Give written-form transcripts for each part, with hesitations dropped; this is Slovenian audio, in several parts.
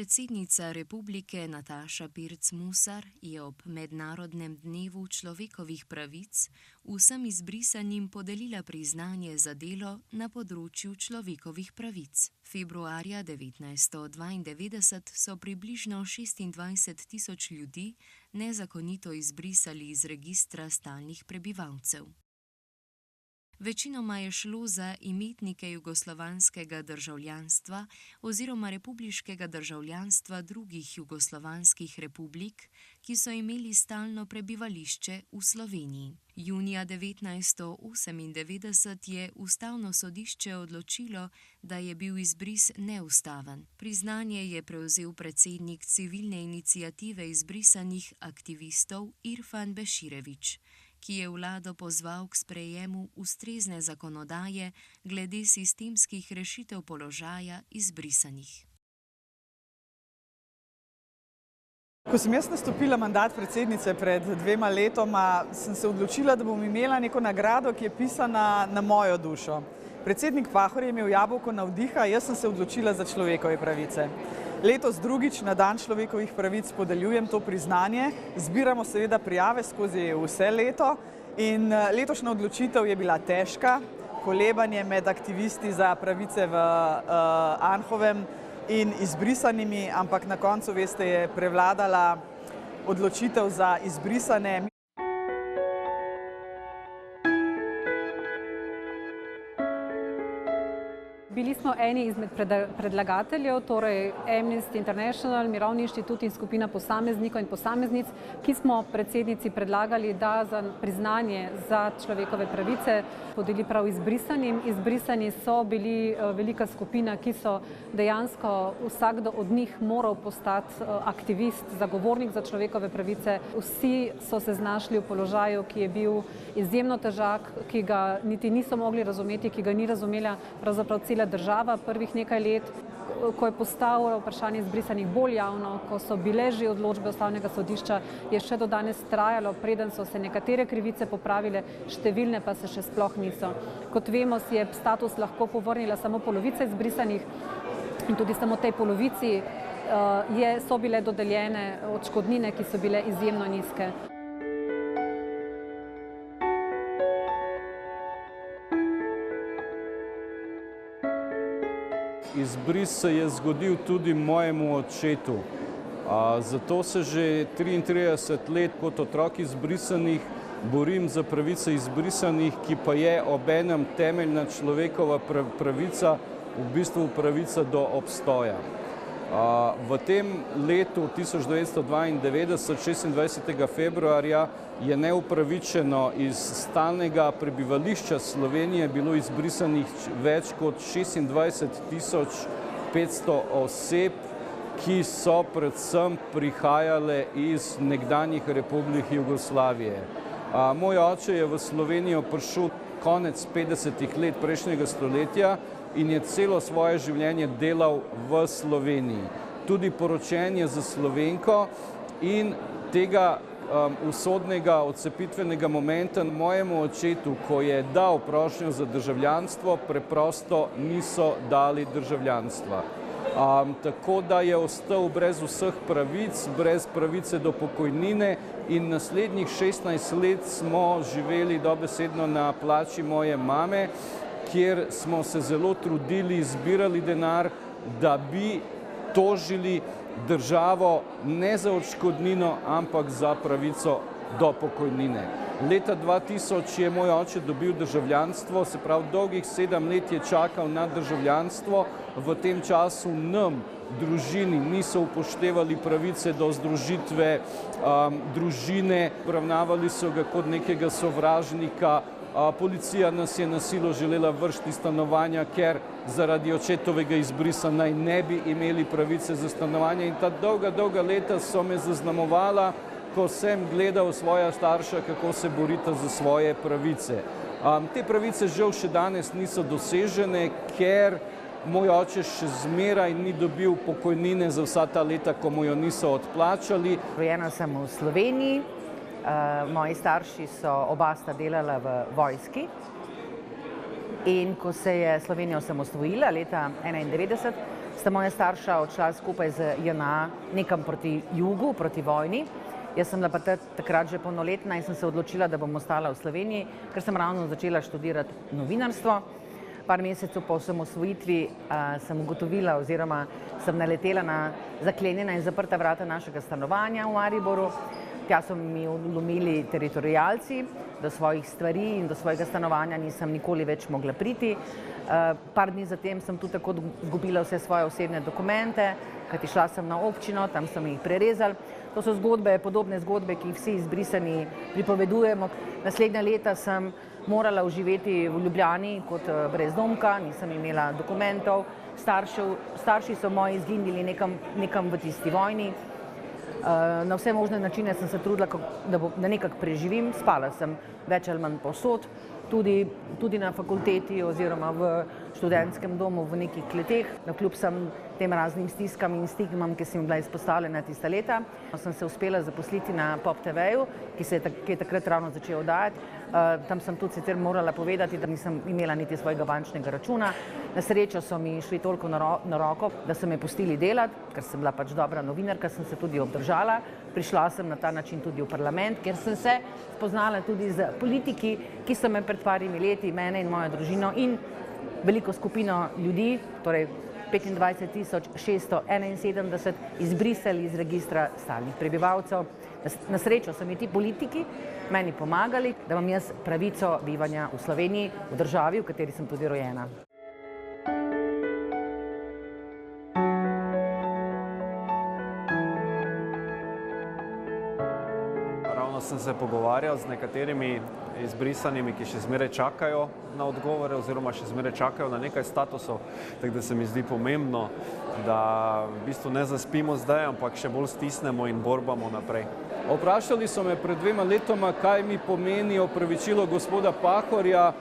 Predsednica republike Nataša Pirc Musar je ob Mednarodnem dnevu človekovih pravic vsem izbrisanim podelila priznanje za delo na področju človekovih pravic. Februarja 1992 so približno 26.000 ljudi nezakonito izbrisali iz registra stalnih prebivalcev. Večinoma je šlo za imetnike jugoslovanskega državljanstva oziroma republiškega državljanstva drugih jugoslovanskih republik, ki so imeli stalno prebivališče v Sloveniji. Junija 1998 je Ustavno sodišče odločilo, da je bil izbris neustaven. Priznanje je prevzel predsednik civilne iniciative izbrisanih aktivistov Irfan Beširević, ki je vlado pozval k sprejemu ustrezne zakonodaje glede sistemskih rešitev položaja izbrisanih. Ko sem jaz nastopila mandat predsednice pred 2 letoma, sem se odločila, da bom imela neko nagrado, ki je pisana na mojo dušo. Predsednik Pahor je imel jabolko navdiha, jaz sem se odločila za človekove pravice. Letos drugič na dan človekovih pravic podeljujem to priznanje, zbiramo seveda prijave skozi vse leto in letošnja odločitev je bila težka, kolebanje med aktivisti za pravice v Anhovem in izbrisanimi, ampak na koncu, veste, je prevladala odločitev za izbrisane. Bili smo eni izmed predlagateljev, torej Amnesty International, Mirovni inštitut in skupina posameznikov in posameznic, ki smo predsednici predlagali, da za priznanje za človekove pravice podeli prav izbrisanim. Izbrisani so bili velika skupina, ki so dejansko vsakdo od njih moral postati aktivist, zagovornik za človekove pravice. Vsi so se znašli v položaju, ki je bil izjemno težak, ki ga niti niso mogli razumeti, ki ga ni razumela pravzaprav cela država prvih nekaj let, ko je postalo vprašanje izbrisanih bolj javno, ko so bile že odločbe Ustavnega sodišča, je še do danes trajalo, preden so se nekatere krivice popravile, številne pa se še sploh niso. Kot vemo, si je status lahko povrnila samo polovica izbrisanih in tudi samo tej polovici so bile dodeljene odškodnine, ki so bile izjemno nizke. Izbris se je zgodil tudi mojemu očetu. Zato se že 33 let kot otrok izbrisanih borim za pravice izbrisanih, ki pa je obenem temeljna človekova pravica, v bistvu pravica do obstoja. V tem letu 1992, 26. februarja, je neupravičeno iz stalnega prebivališča Slovenije bilo izbrisanih več kot 26.500 oseb, ki so predvsem prihajale iz nekdanjih republik Jugoslavije. Moj oče je v Slovenijo prišel konec 50. let prejšnjega stoletja in je celo svoje življenje delal v Sloveniji. Tudi poročen je za Slovenko in tega usodnega odcepitvenega momenta mojemu očetu, ko je dal prošnjo za državljanstvo, preprosto niso dali državljanstva. Tako da je ostal brez vseh pravic, brez pravice do pokojnine in naslednjih 16 let smo živeli dobesedno na plači moje mame, kjer smo se zelo trudili, zbirali denar, da bi tožili državo ne za odškodnino, ampak za pravico do pokojnine. Leta 2000 je moj oče dobil državljanstvo, se pravi dolgih 7 let je čakal na državljanstvo. V tem času nam, družini, niso upoštevali pravice do združitve družine, obravnavali so ga kot nekega sovražnika. Policija nas je na silo želela vršiti iz stanovanja, ker zaradi očetovega izbrisa naj ne bi imeli pravice za stanovanje. In ta dolga leta so me zaznamovala, ko sem gledal svoja starša, kako se borita za svoje pravice. Te pravice žal še danes niso dosežene, ker moj oče še zmeraj ni dobil pokojnine za vsa ta leta, ko mu jo niso odplačali. Rojena sem v Sloveniji. Moji starši so oba sta delala v vojski in ko se je Slovenija osamosvojila leta 1991, sta moja starša odšla skupaj z JNA nekam proti jugu, proti vojni. Jaz sem bila pa takrat že polnoletna in sem se odločila, da bom ostala v Sloveniji, ker sem ravno začela študirati novinarstvo. Par mesecev po osamosvojitvi sem ugotovila oziroma sem naletela na zaklenjena in zaprta vrata našega stanovanja v Mariboru. Tja so mi vlomili teritorialci, do svojih stvari in do svojega stanovanja nisem nikoli več mogla priti. Par dni zatem sem tudi tako izgubila vse svoje osebne dokumente, kajti šla sem na občino, tam so mi jih prerezali. To so zgodbe, podobne zgodbe, ki jih vsi izbrisani pripovedujemo. Naslednja leta sem morala živeti v Ljubljani kot brezdomka, nisem imela dokumentov. Starši so moji izginili nekam v tisti vojni. Na vse možne načine sem se trudila, da nekako preživim. Spala sem več ali manj povsod, tudi na fakulteti oziroma v študentskem domu v nekih kleteh. Navkljub sem tem raznim stiskam in stigmam, ki sem bila izpostavljena tista leta, sem se uspela zaposliti na Pop TV-ju, ki je takrat ravno začel oddajati. Tam sem tudi sicer morala povedati, da nisem imela niti svojega bančnega računa. Na srečo so mi šli toliko na roko, da so me pustili delati, ker sem bila pač dobra novinarka, sem se tudi obdržala. Prišla sem na ta način tudi v parlament, kjer sem se spoznala tudi z politiki, ki so me pred parimi leti, mene in mojo družino in veliko skupino ljudi, torej 25.671, izbrisali iz registra stalnih prebivalcev. Na srečo so mi ti politiki meni pomagali, da imam jaz pravico bivanja v Sloveniji, v državi, v kateri sem tudi rojena. Sem se pogovarjal z nekaterimi izbrisanimi, ki še zmeraj čakajo na odgovore oziroma še zmeraj čakajo na nekaj statusov, tako da se mi zdi pomembno, da v bistvu ne zaspimo zdaj, ampak še bolj stisnemo in borbamo naprej. Vprašali so me pred 2 letoma, kaj mi pomeni opravičilo gospoda Pahorja,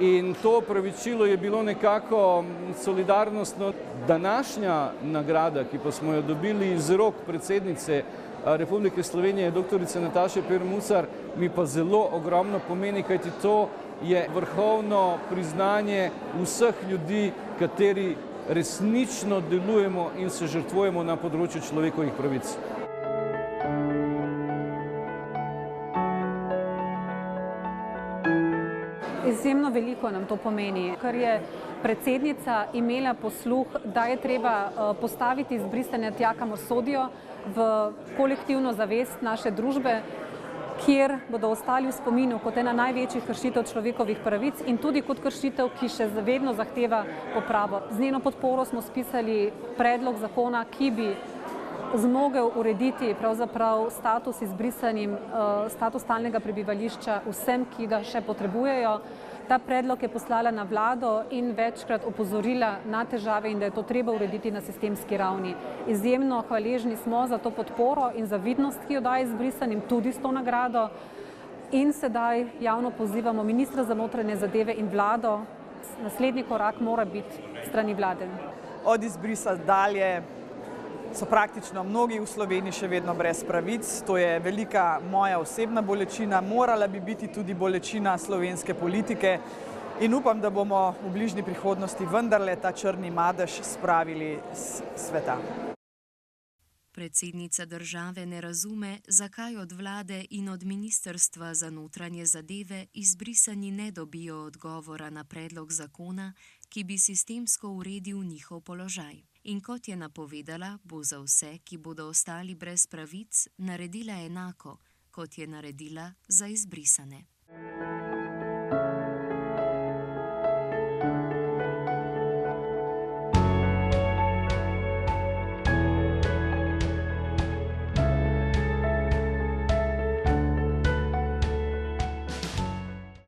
in to opravičilo je bilo nekako solidarnostno. Današnja nagrada, ki pa smo jo dobili iz rok predsednice Republike Slovenije, doktorice Nataše Pirc Musar, mi pa zelo ogromno pomeni, kajti to je vrhovno priznanje vseh ljudi, kateri resnično delujemo in se žrtvujemo na področju človekovih pravic. Izjemno veliko nam to pomeni, ker je predsednica imela posluh, da je treba postaviti izbrisane tja, kamor sodijo, v kolektivno zavest naše družbe, kjer bodo ostali v spominu kot ena največjih kršitev človekovih pravic in tudi kot kršitev, ki še vedno zahteva popravo. Z njeno podporo smo spisali predlog zakona, ki bi zmogel urediti pravzaprav status izbrisanim, status stalnega prebivališča vsem, ki ga še potrebujejo. Ta predlog je poslala na vlado in večkrat opozorila na težave in da je to treba urediti na sistemski ravni. Izjemno hvaležni smo za to podporo in za vidnost, ki jo daje izbrisanim, tudi s to nagrado. In sedaj javno pozivamo ministra za notranje zadeve in vlado, naslednji korak mora biti strani vlade. Od izbrisa dalje so praktično mnogi v Sloveniji še vedno brez pravic. To je velika moja osebna bolečina, morala bi biti tudi bolečina slovenske politike in upam, da bomo v bližnji prihodnosti vendarle ta črni madež spravili s sveta. Predsednica države ne razume, zakaj od vlade in od Ministrstva za notranje zadeve izbrisani ne dobijo odgovora na predlog zakona, ki bi sistemsko uredil njihov položaj. In kot je napovedala, bo za vse, ki bodo ostali brez pravic, naredila enako, kot je naredila za izbrisane.